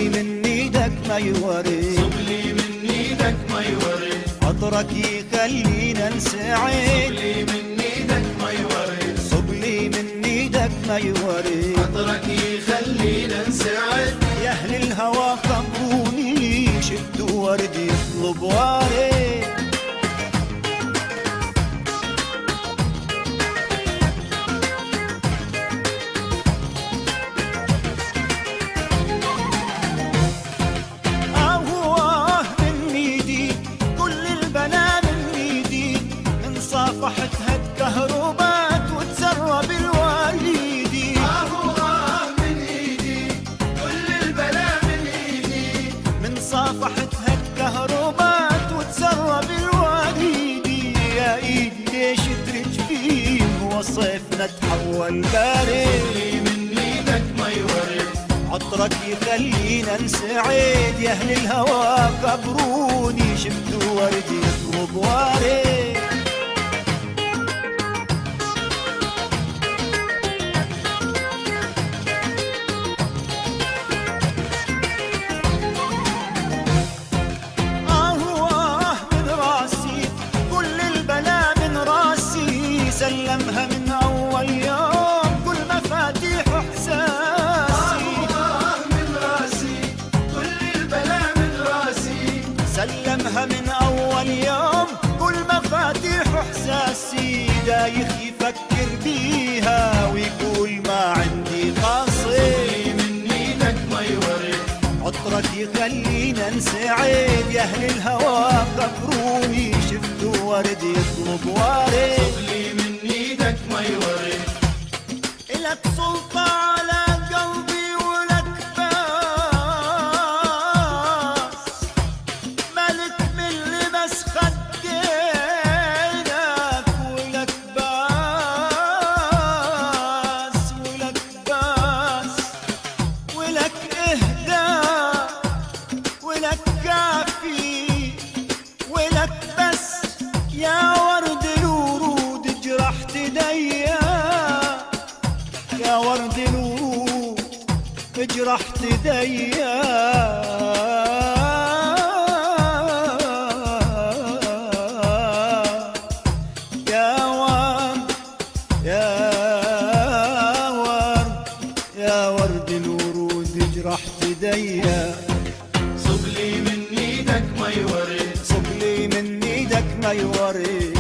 لي من ايدك ما يورد، صب لي من ايدك ما يورد، عطرك يخلينا نسعد، صب لي من ايدك ما يورد، صب لي من ايدك ما يورد، عطرك يخلينا نسعد. يا اهل الهوى خبروني شفتوا ورد يطلب وارد. صافحتها الكهربات وتسرب الواليدي، من ايدي كل البلا من ايدي، من صافحتها الكهربات وتسرب الواليدي. يا ايدي ليش ترجفين وصيفنا تحول بارد، لي من ايدك ما يورد، عطرك يخلينا نسعد. يا اهل الهوى خبروني شفتوا ورد يطلب وارد. سلمها من أول يوم كل مفاتيح إحساسي، من راسي كل البلا من راسي، سلمها من أول يوم كل مفاتيح إحساسي. دايخ يفكر بيها ويقول ما عندي قصير، من ايدك ما يورد، عطرك يخلينا نسعد. يا أهل الهوى خبروني شفتوا ورد يطلب وارد، ما يورد. إلك سلطة على قلبي ولك باس، ملك من لمس خدينك ولك باس، ولك باس ولك إهداء ولك كافي ولك بس. يا ورد الورود جرحت ايديا، يا ورد الورود جرحت ايديا. يا ورد يا ورد يا ورد الورود جرحت ايديا. صب لي من ايدك ما يورد، صب لي من ايدك ما يورد،